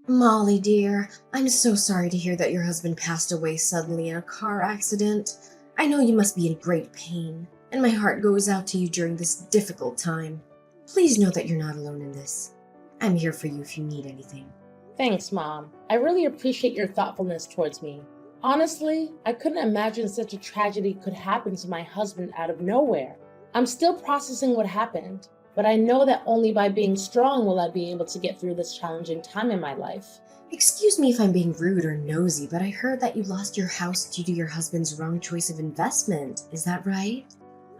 Molly, dear, I'm so sorry to hear that your husband passed away suddenly in a car accident. I know you must be in great pain, and my heart goes out to you during this difficult time. Please know that you're not alone in this. I'm here for you if you need anything. Thanks, Mom. I really appreciate your thoughtfulness towards me. Honestly, I couldn't imagine such a tragedy could happen to my husband out of nowhere. I'm still processing what happened, but I know that only by being strong will I be able to get through this challenging time in my life. Excuse me if I'm being rude or nosy, but I heard that you lost your house due to your husband's wrong choice of investment. Is that right?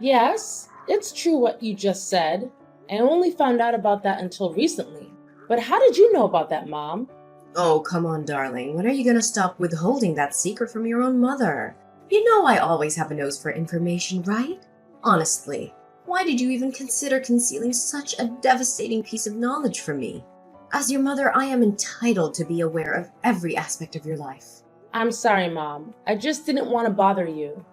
Yes, it's true what you just said. I only found out about that until recently. But how did you know about that, Mom? Oh, come on, darling. When are you gonna stop withholding that secret from your own mother? You know I always have a nose for information, right? Honestly, why did you even consider concealing such a devastating piece of knowledge from me? As your mother, I am entitled to be aware of every aspect of your life. I'm sorry, Mom. I just didn't want to bother you.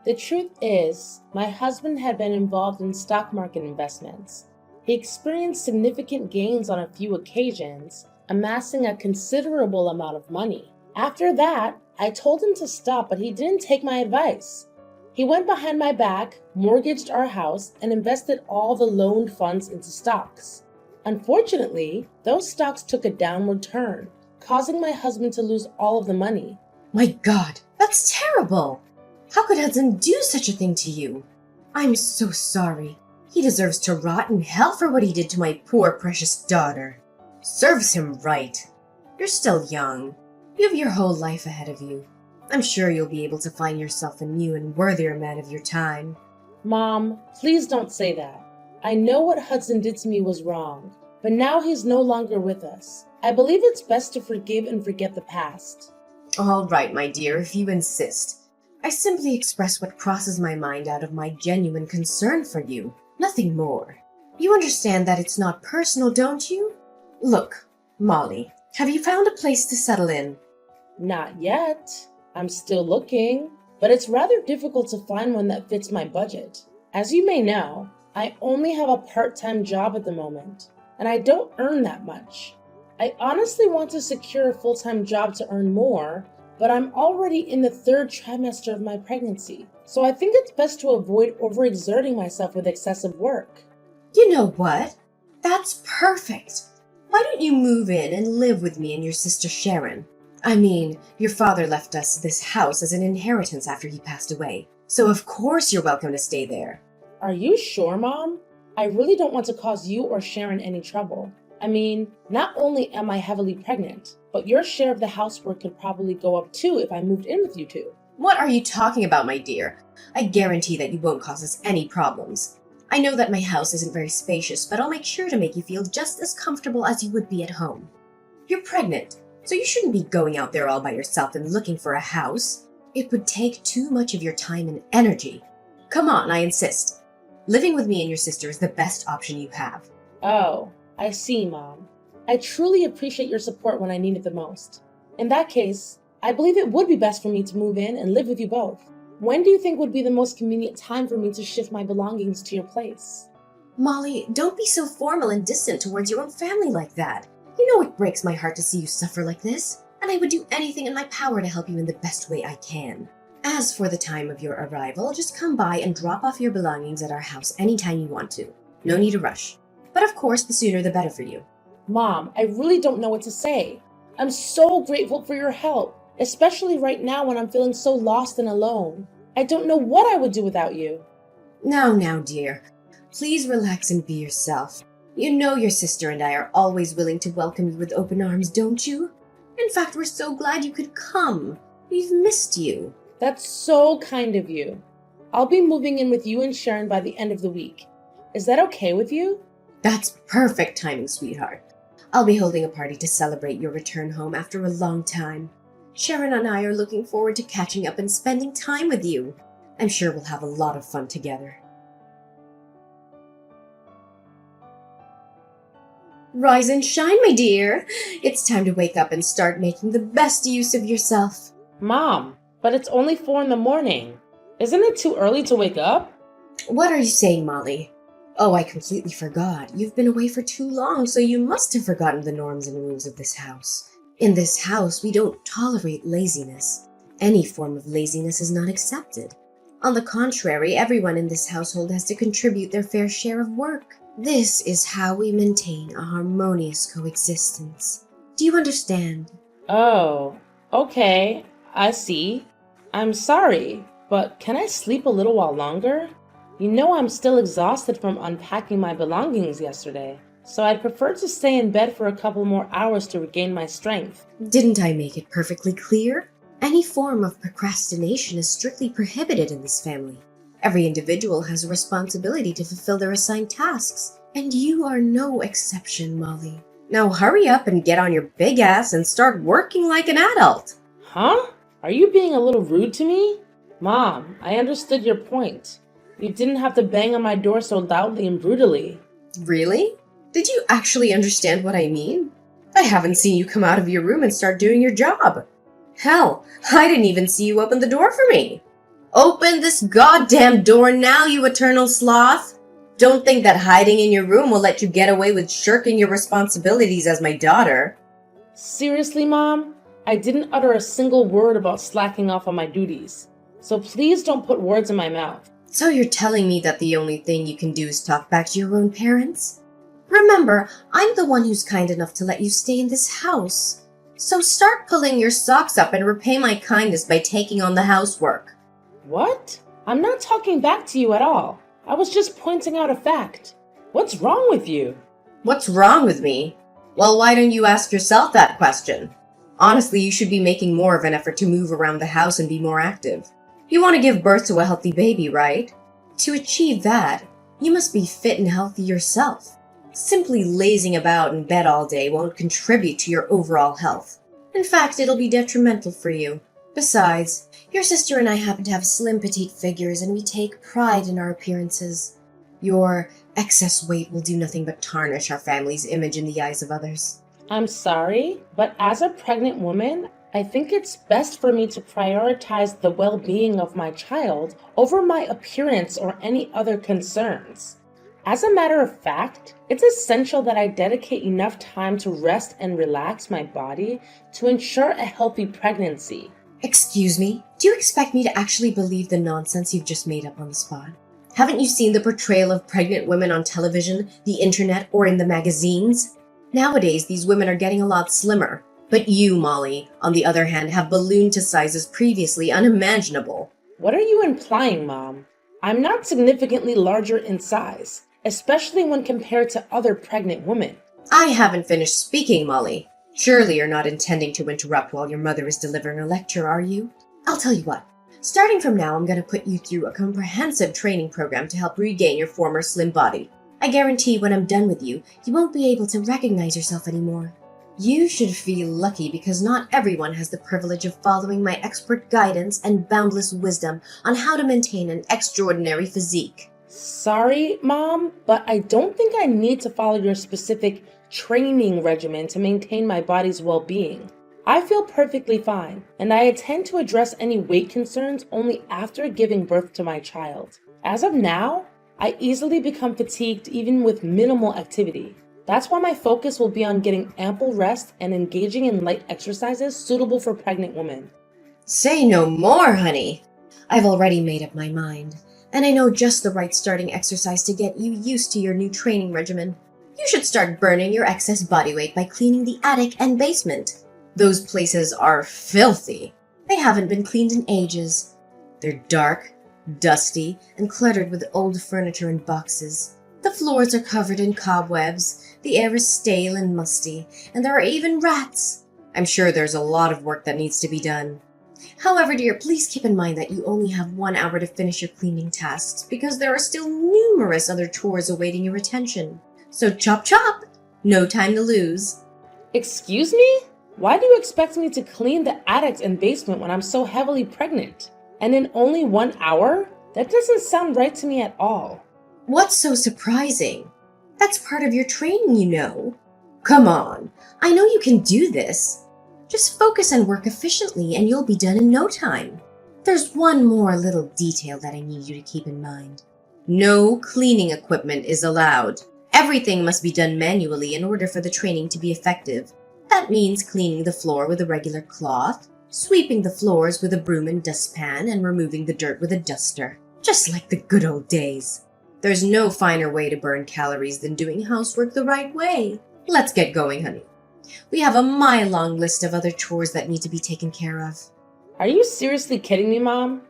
The truth is, my husband had been involved in stock market investments. He experienced significant gains on a few occasions, amassing a considerable amount of money. After that, I told him to stop, but he didn't take my advice. He went behind my back, mortgaged our house, and invested all the loaned funds into stocks. Unfortunately, those stocks took a downward turn, causing my husband to lose all of the money. My God, that's terrible! How could Hudson do such a thing to you? I'm so sorry. He deserves to rot in hell for what he did to my poor precious daughter. Serves him right. You're still young. You have your whole life ahead of you. I'm sure you'll be able to find yourself a new and worthier man of your time. Mom, please don't say that. I know what Hudson did to me was wrong, but now he's no longer with us. I believe it's best to forgive and forget the past. All right, my dear, if you insist. I simply express what crosses my mind out of my genuine concern for you. Nothing more. You understand that it's not personal, don't you? Look, Molly, have you found a place to settle in? Not yet. I'm still looking, but it's rather difficult to find one that fits my budget. As you may know, I only have a part-time job at the moment, and I don't earn that much. I honestly want to secure a full-time job to earn more, but I'm already in the third trimester of my pregnancy, so I think it's best to avoid overexerting myself with excessive work. You know what? That's perfect. Why don't you move in and live with me and your sister Sharon? I mean, your father left us this house as an inheritance after he passed away, so of course you're welcome to stay there. Are you sure, Mom? I really don't want to cause you or Sharon any trouble. I mean, not only am I heavily pregnant, but your share of the housework could probably go up too if I moved in with you two. What are you talking about, my dear? I guarantee that you won't cause us any problems. I know that my house isn't very spacious, but I'll make sure to make you feel just as comfortable as you would be at home. You're pregnant, so you shouldn't be going out there all by yourself and looking for a house. It would take too much of your time and energy. Come on, I insist. Living with me and your sister is the best option you have. Oh, I see, Mom. I truly appreciate your support when I need it the most. In that case, I believe it would be best for me to move in and live with you both. When do you think would be the most convenient time for me to shift my belongings to your place? Molly, don't be so formal and distant towards your own family like that. You know it breaks my heart to see you suffer like this, and I would do anything in my power to help you in the best way I can. As for the time of your arrival, just come by and drop off your belongings at our house anytime you want to. No need to rush. But of course, the sooner the better for you. Mom, I really don't know what to say. I'm so grateful for your help, especially right now when I'm feeling so lost and alone. I don't know what I would do without you. Now, dear. Please relax and be yourself. You know your sister and I are always willing to welcome you with open arms, don't you? In fact, we're so glad you could come. We've missed you. That's so kind of you. I'll be moving in with you and Sharon by the end of the week. Is that okay with you? That's perfect timing, sweetheart. I'll be holding a party to celebrate your return home after a long time. Sharon and I are looking forward to catching up and spending time with you. I'm sure we'll have a lot of fun together. Rise and shine, my dear. It's time to wake up and start making the best use of yourself. Mom, but it's only 4 in the morning. Isn't it too early to wake up? What are you saying, Molly? Oh, I completely forgot. You've been away for too long, so you must have forgotten the norms and rules of this house. In this house, we don't tolerate laziness. Any form of laziness is not accepted. On the contrary, everyone in this household has to contribute their fair share of work. This is how we maintain a harmonious coexistence. Do you understand? Oh, okay, I see. I'm sorry, but can I sleep a little while longer? You know I'm still exhausted from unpacking my belongings yesterday, so I'd prefer to stay in bed for a couple more hours to regain my strength. Didn't I make it perfectly clear? Any form of procrastination is strictly prohibited in this family. Every individual has a responsibility to fulfill their assigned tasks, and you are no exception, Molly. Now hurry up and get on your big ass and start working like an adult. Huh? Are you being a little rude to me? Mom, I understood your point. You didn't have to bang on my door so loudly and brutally. Really? Did you actually understand what I mean? I haven't seen you come out of your room and start doing your job. Hell, I didn't even see you open the door for me. Open this goddamn door now, you eternal sloth! Don't think that hiding in your room will let you get away with shirking your responsibilities as my daughter. Seriously, Mom? I didn't utter a single word about slacking off on my duties. So please don't put words in my mouth. So you're telling me that the only thing you can do is talk back to your own parents? Remember, I'm the one who's kind enough to let you stay in this house. So start pulling your socks up and repay my kindness by taking on the housework. What? I'm not talking back to you at all. I was just pointing out a fact. What's wrong with you? What's wrong with me? Well, why don't you ask yourself that question? Honestly, you should be making more of an effort to move around the house and be more active. You want to give birth to a healthy baby, right? To achieve that, you must be fit and healthy yourself. Simply lazing about in bed all day won't contribute to your overall health. In fact, it'll be detrimental for you. Besides, your sister and I happen to have slim, petite figures, and we take pride in our appearances. Your excess weight will do nothing but tarnish our family's image in the eyes of others. I'm sorry, but as a pregnant woman, I think it's best for me to prioritize the well-being of my child over my appearance or any other concerns. As a matter of fact, it's essential that I dedicate enough time to rest and relax my body to ensure a healthy pregnancy. Excuse me? Do you expect me to actually believe the nonsense you've just made up on the spot? Haven't you seen the portrayal of pregnant women on television, the internet, or in the magazines? Nowadays, these women are getting a lot slimmer. But you, Molly, on the other hand, have ballooned to sizes previously unimaginable. What are you implying, Mom? I'm not significantly larger in size, especially when compared to other pregnant women. I haven't finished speaking, Molly. Surely you're not intending to interrupt while your mother is delivering a lecture, are you? I'll tell you what. Starting from now, I'm going to put you through a comprehensive training program to help regain your former slim body. I guarantee when I'm done with you, you won't be able to recognize yourself anymore. You should feel lucky because not everyone has the privilege of following my expert guidance and boundless wisdom on how to maintain an extraordinary physique. Sorry, Mom, but I don't think I need to follow your specific training regimen to maintain my body's well-being. I feel perfectly fine, and I intend to address any weight concerns only after giving birth to my child. As of now, I easily become fatigued even with minimal activity. That's why my focus will be on getting ample rest and engaging in light exercises suitable for pregnant women. Say no more, honey. I've already made up my mind, and I know just the right starting exercise to get you used to your new training regimen. You should start burning your excess body weight by cleaning the attic and basement. Those places are filthy. They haven't been cleaned in ages. They're dark, dusty, and cluttered with old furniture and boxes. The floors are covered in cobwebs, the air is stale and musty, and there are even rats. I'm sure there's a lot of work that needs to be done. However, dear, please keep in mind that you only have 1 hour to finish your cleaning tasks because there are still numerous other chores awaiting your attention. So chop chop! No time to lose. Excuse me? Why do you expect me to clean the attic and basement when I'm so heavily pregnant? And in only 1 hour? That doesn't sound right to me at all. What's so surprising? That's part of your training, you know. Come on, I know you can do this. Just focus and work efficiently and you'll be done in no time. There's one more little detail that I need you to keep in mind. No cleaning equipment is allowed. Everything must be done manually in order for the training to be effective. That means cleaning the floor with a regular cloth, sweeping the floors with a broom and dustpan, and removing the dirt with a duster. Just like the good old days. There's no finer way to burn calories than doing housework the right way. Let's get going, honey. We have a mile-long list of other chores that need to be taken care of. Are you seriously kidding me, Mom?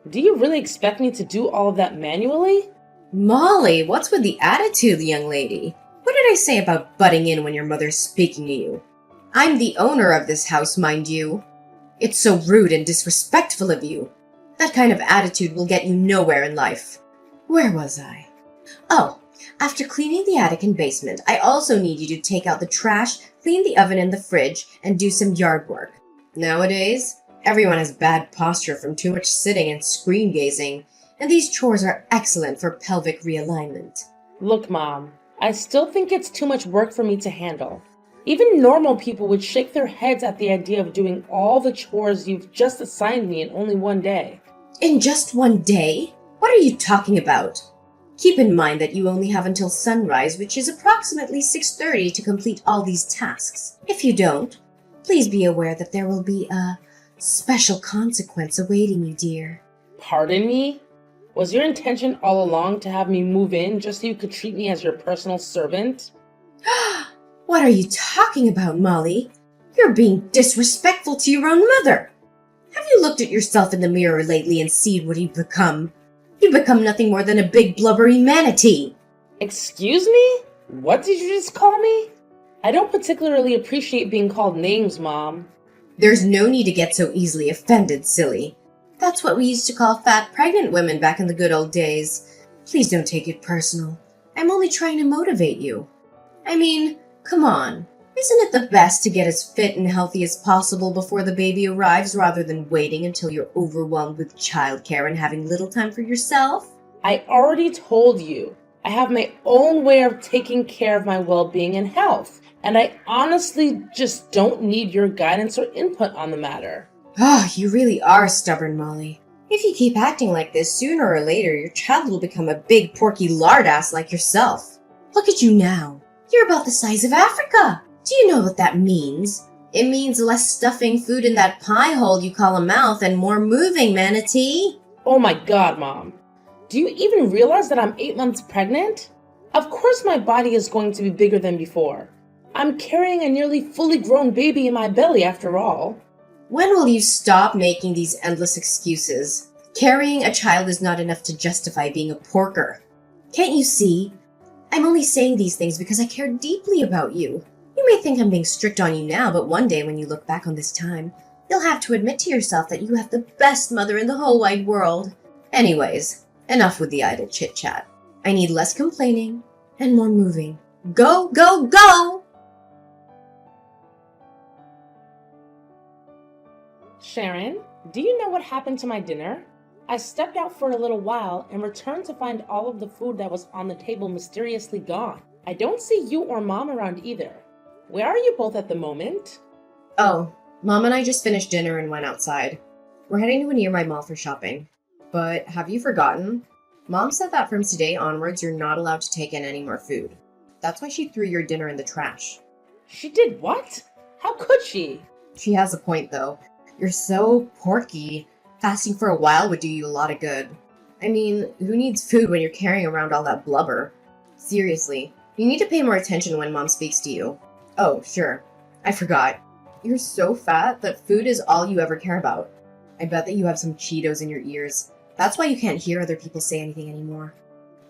Do you really expect me to do all of that manually? Molly, what's with the attitude, young lady? What did I say about butting in when your mother's speaking to you? I'm the owner of this house, mind you. It's so rude and disrespectful of you. That kind of attitude will get you nowhere in life. Where was I? Oh, after cleaning the attic and basement, I also need you to take out the trash, clean the oven and the fridge, and do some yard work. Nowadays, everyone has bad posture from too much sitting and screen gazing, and these chores are excellent for pelvic realignment. Look, Mom, I still think it's too much work for me to handle. Even normal people would shake their heads at the idea of doing all the chores you've just assigned me in only one day. In just one day? What are you talking about? Keep in mind that you only have until sunrise, which is approximately 6:30, to complete all these tasks. If you don't, please be aware that there will be a special consequence awaiting you, dear. Pardon me? Was your intention all along to have me move in just so you could treat me as your personal servant? What are you talking about, Molly? You're being disrespectful to your own mother. Have you looked at yourself in the mirror lately and seen what you've become? You've become nothing more than a big blubbery manatee. Excuse me? What did you just call me? I don't particularly appreciate being called names, Mom. There's no need to get so easily offended, silly. That's what we used to call fat pregnant women back in the good old days. Please don't take it personal. I'm only trying to motivate you. I mean, come on. Isn't it the best to get as fit and healthy as possible before the baby arrives rather than waiting until you're overwhelmed with childcare and having little time for yourself? I already told you. I have my own way of taking care of my well-being and health, and I honestly just don't need your guidance or input on the matter. You really are stubborn, Molly. If you keep acting like this, sooner or later your child will become a big porky lard ass like yourself. Look at you now. You're about the size of Africa. Do you know what that means? It means less stuffing food in that pie hole you call a mouth and more moving, manatee. Oh my God, Mom. Do you even realize that I'm 8 months pregnant? Of course my body is going to be bigger than before. I'm carrying a nearly fully grown baby in my belly after all. When will you stop making these endless excuses? Carrying a child is not enough to justify being a porker. Can't you see? I'm only saying these things because I care deeply about you. You may think I'm being strict on you now, but one day when you look back on this time, you'll have to admit to yourself that you have the best mother in the whole wide world. Anyways, enough with the idle chit-chat. I need less complaining and more moving. Go, go, go! Sharon, do you know what happened to my dinner? I stepped out for a little while and returned to find all of the food that was on the table mysteriously gone. I don't see you or Mom around either. Where are you both at the moment? Oh, Mom and I just finished dinner and went outside. We're heading to a nearby mall for shopping. But have you forgotten? Mom said that from today onwards you're not allowed to take in any more food. That's why she threw your dinner in the trash. She did what? How could she? She has a point though. You're so porky. Fasting for a while would do you a lot of good. I mean, who needs food when you're carrying around all that blubber? Seriously, you need to pay more attention when Mom speaks to you. Oh, sure. I forgot. You're so fat that food is all you ever care about. I bet that you have some Cheetos in your ears. That's why you can't hear other people say anything anymore.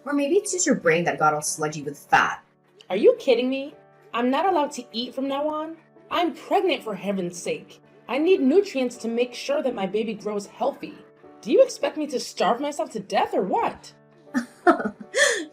Or maybe it's just your brain that got all sludgy with fat. Are you kidding me? I'm not allowed to eat from now on? I'm pregnant, for heaven's sake. I need nutrients to make sure that my baby grows healthy. Do you expect me to starve myself to death or what?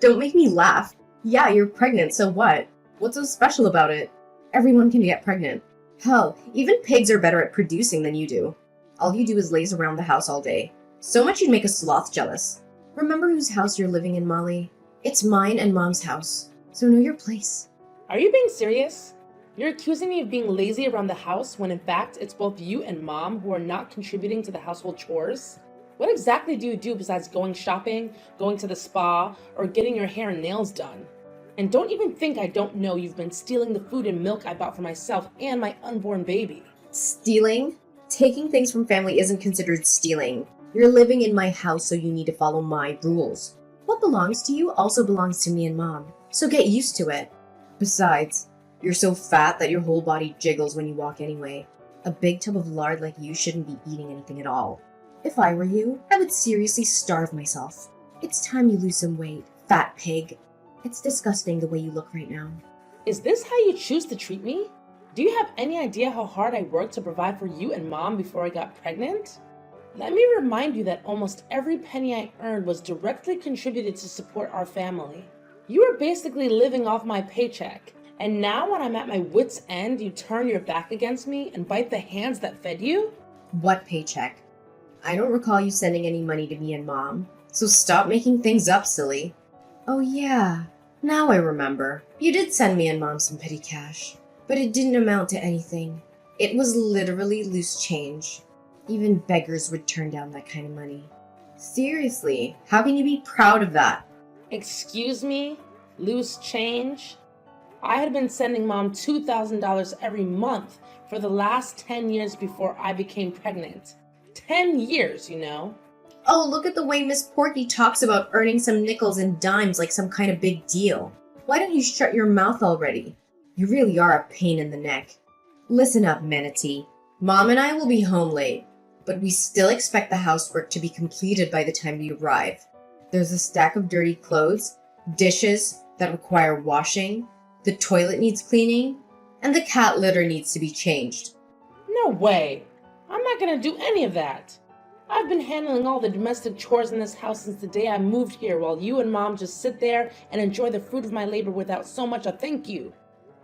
Don't make me laugh. Yeah, you're pregnant, so what? What's so special about it? Everyone can get pregnant. Hell, even pigs are better at producing than you do. All you do is laze around the house all day. So much you'd make a sloth jealous. Remember whose house you're living in, Molly? It's mine and Mom's house. So know your place. Are you being serious? You're accusing me of being lazy around the house when in fact it's both you and Mom who are not contributing to the household chores? What exactly do you do besides going shopping, going to the spa, or getting your hair and nails done? And don't even think I don't know you've been stealing the food and milk I bought for myself and my unborn baby. Stealing? Taking things from family isn't considered stealing. You're living in my house, so you need to follow my rules. What belongs to you also belongs to me and Mom, so get used to it. Besides, you're so fat that your whole body jiggles when you walk anyway. A big tub of lard like you shouldn't be eating anything at all. If I were you, I would seriously starve myself. It's time you lose some weight, fat pig. It's disgusting the way you look right now. Is this how you choose to treat me? Do you have any idea how hard I worked to provide for you and Mom before I got pregnant? Let me remind you that almost every penny I earned was directly contributed to support our family. You were basically living off my paycheck, and now when I'm at my wit's end, you turn your back against me and bite the hands that fed you? What paycheck? I don't recall you sending any money to me and Mom, so stop making things up, silly. Oh yeah, now I remember. You did send me and Mom some petty cash, but it didn't amount to anything. It was literally loose change. Even beggars would turn down that kind of money. Seriously, how can you be proud of that? Excuse me? Loose change? I had been sending Mom $2,000 every month for the last 10 years before I became pregnant. 10 years, you know? Oh, look at the way Miss Porky talks about earning some nickels and dimes like some kind of big deal. Why don't you shut your mouth already? You really are a pain in the neck. Listen up, Manatee. Mom and I will be home late, but we still expect the housework to be completed by the time we arrive. There's a stack of dirty clothes, dishes that require washing, the toilet needs cleaning, and the cat litter needs to be changed. No way. I'm not gonna do any of that. I've been handling all the domestic chores in this house since the day I moved here, while you and Mom just sit there and enjoy the fruit of my labor without so much a thank you.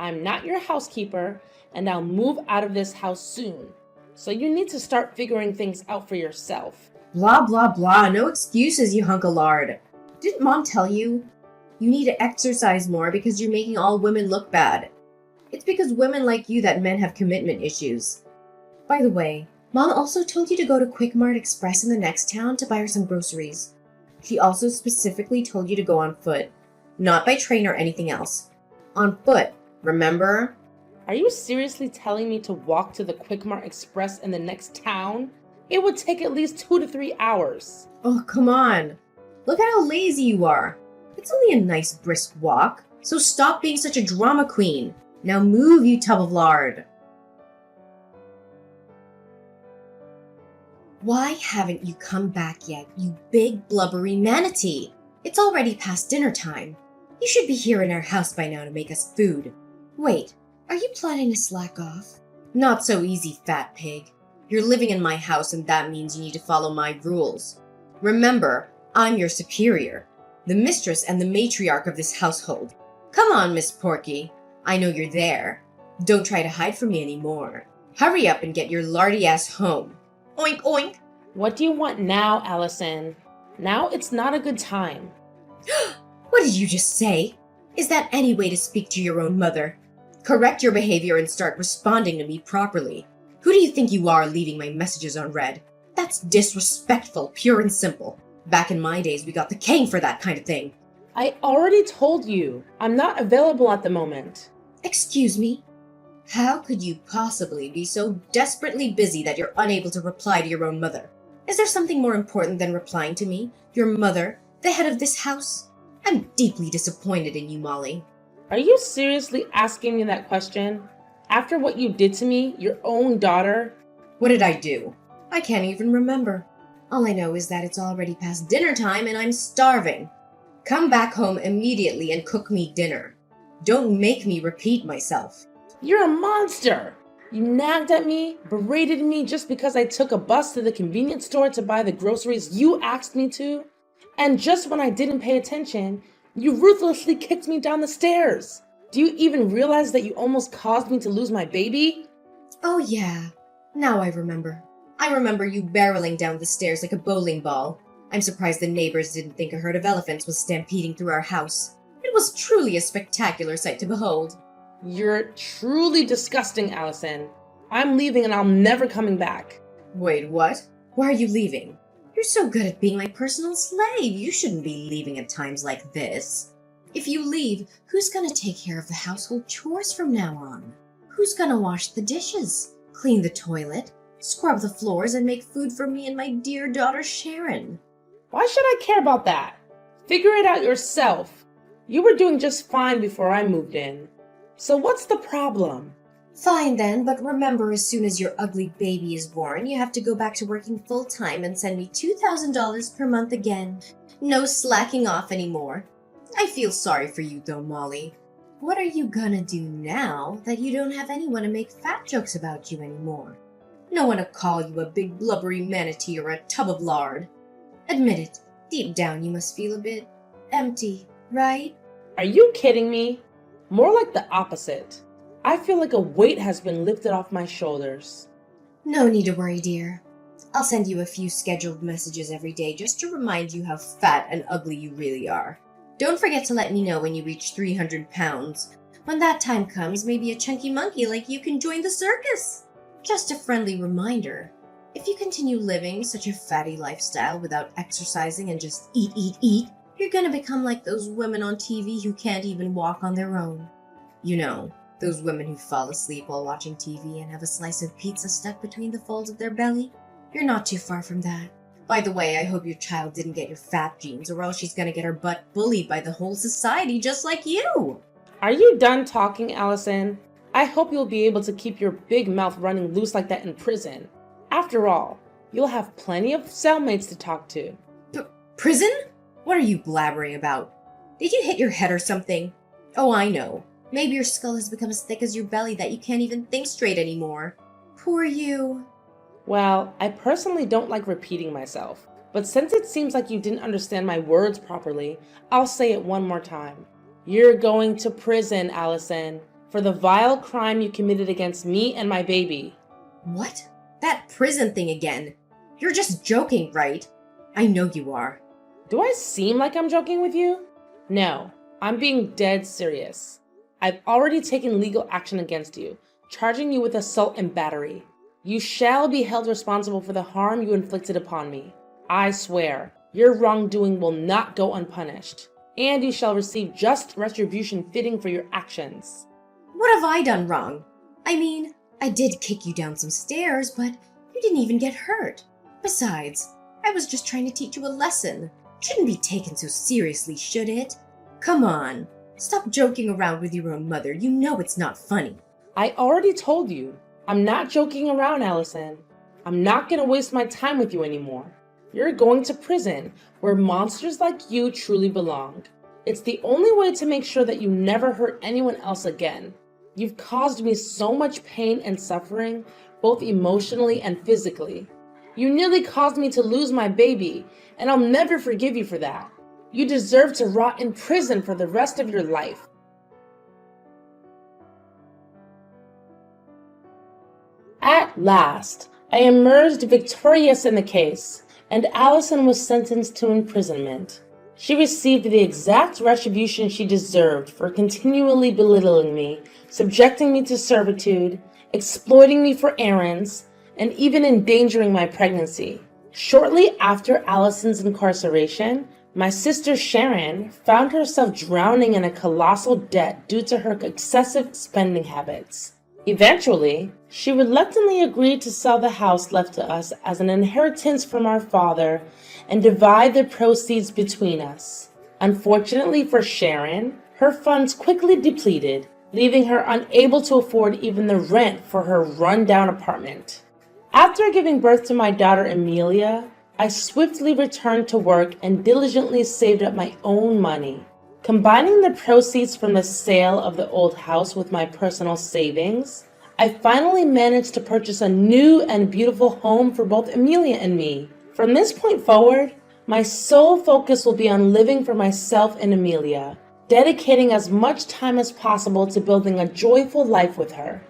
I'm not your housekeeper, and I'll move out of this house soon. So you need to start figuring things out for yourself. Blah, blah, blah. No excuses, you hunk of lard. Didn't Mom tell you? You need to exercise more because you're making all women look bad. It's because women like you that men have commitment issues. By the way, Mom also told you to go to Quick Mart Express in the next town to buy her some groceries. She also specifically told you to go on foot, not by train or anything else. On foot, remember? Are you seriously telling me to walk to the Quick Mart Express in the next town? It would take at least 2 to 3 hours. Oh, come on. Look at how lazy you are. It's only a nice brisk walk, so stop being such a drama queen. Now move, you tub of lard. Why haven't you come back yet, you big blubbery manatee? It's already past dinner time. You should be here in our house by now to make us food. Wait, are you planning to slack off? Not so easy, fat pig. You're living in my house and that means you need to follow my rules. Remember, I'm your superior, the mistress and the matriarch of this household. Come on, Miss Porky. I know you're there. Don't try to hide from me anymore. Hurry up and get your lardy ass home. Oink, oink. What do you want now, Allison? Now it's not a good time. What did you just say? Is that any way to speak to your own mother? Correct your behavior and start responding to me properly. Who do you think you are leaving my messages unread? That's disrespectful, pure and simple. Back in my days, we got the cane for that kind of thing. I already told you. I'm not available at the moment. Excuse me? How could you possibly be so desperately busy that you're unable to reply to your own mother? Is there something more important than replying to me, your mother, the head of this house? I'm deeply disappointed in you, Molly. Are you seriously asking me that question? After what you did to me, your own daughter? What did I do? I can't even remember. All I know is that it's already past dinner time and I'm starving. Come back home immediately and cook me dinner. Don't make me repeat myself. You're a monster! You nagged at me, berated me just because I took a bus to the convenience store to buy the groceries you asked me to. And just when I didn't pay attention, you ruthlessly kicked me down the stairs. Do you even realize that you almost caused me to lose my baby? Oh yeah, now I remember. I remember you barreling down the stairs like a bowling ball. I'm surprised the neighbors didn't think a herd of elephants was stampeding through our house. It was truly a spectacular sight to behold. You're truly disgusting, Allison. I'm leaving and I'm never coming back. Wait, what? Why are you leaving? You're so good at being my personal slave. You shouldn't be leaving at times like this. If you leave, who's gonna take care of the household chores from now on? Who's gonna wash the dishes, clean the toilet, scrub the floors, and make food for me and my dear daughter Sharon? Why should I care about that? Figure it out yourself. You were doing just fine before I moved in. So what's the problem? Fine then, but remember, as soon as your ugly baby is born, you have to go back to working full-time and send me $2,000 per month again. No slacking off anymore. I feel sorry for you though, Molly. What are you gonna do now that you don't have anyone to make fat jokes about you anymore? No one to call you a big blubbery manatee or a tub of lard. Admit it, deep down you must feel a bit empty, right? Are you kidding me? More like the opposite. I feel like a weight has been lifted off my shoulders. No need to worry, dear. I'll send you a few scheduled messages every day just to remind you how fat and ugly you really are. Don't forget to let me know when you reach 300 pounds. When that time comes, maybe a chunky monkey like you can join the circus. Just a friendly reminder. If you continue living such a fatty lifestyle without exercising and just eat, you're gonna become like those women on TV who can't even walk on their own. You know, those women who fall asleep while watching TV and have a slice of pizza stuck between the folds of their belly. You're not too far from that. By the way, I hope your child didn't get your fat genes, or else she's gonna get her butt bullied by the whole society just like you. Are you done talking, Allison? I hope you'll be able to keep your big mouth running loose like that in prison. After all, you'll have plenty of cellmates to talk to. Prison? What are you blabbering about? Did you hit your head or something? Oh, I know. Maybe your skull has become as thick as your belly that you can't even think straight anymore. Poor you. Well, I personally don't like repeating myself, but since it seems like you didn't understand my words properly, I'll say it one more time. You're going to prison, Allison, for the vile crime you committed against me and my baby. What? That prison thing again. You're just joking, right? I know you are. Do I seem like I'm joking with you? No, I'm being dead serious. I've already taken legal action against you, charging you with assault and battery. You shall be held responsible for the harm you inflicted upon me. I swear, your wrongdoing will not go unpunished, and you shall receive just retribution fitting for your actions. What have I done wrong? I mean, I did kick you down some stairs, but you didn't even get hurt. Besides, I was just trying to teach you a lesson. Shouldn't be taken so seriously, should it? Come on, stop joking around with your own mother. You know it's not funny. I already told you. I'm not joking around, Allison. I'm not going to waste my time with you anymore. You're going to prison, where monsters like you truly belong. It's the only way to make sure that you never hurt anyone else again. You've caused me so much pain and suffering, both emotionally and physically. You nearly caused me to lose my baby, and I'll never forgive you for that. You deserve to rot in prison for the rest of your life. At last, I emerged victorious in the case, and Allison was sentenced to imprisonment. She received the exact retribution she deserved for continually belittling me, subjecting me to servitude, exploiting me for errands, and even endangering my pregnancy. Shortly after Allison's incarceration, my sister Sharon found herself drowning in a colossal debt due to her excessive spending habits. Eventually, she reluctantly agreed to sell the house left to us as an inheritance from our father and divide the proceeds between us. Unfortunately for Sharon, her funds quickly depleted, leaving her unable to afford even the rent for her run-down apartment. After giving birth to my daughter Amelia, I swiftly returned to work and diligently saved up my own money. Combining the proceeds from the sale of the old house with my personal savings, I finally managed to purchase a new and beautiful home for both Amelia and me. From this point forward, my sole focus will be on living for myself and Amelia, dedicating as much time as possible to building a joyful life with her.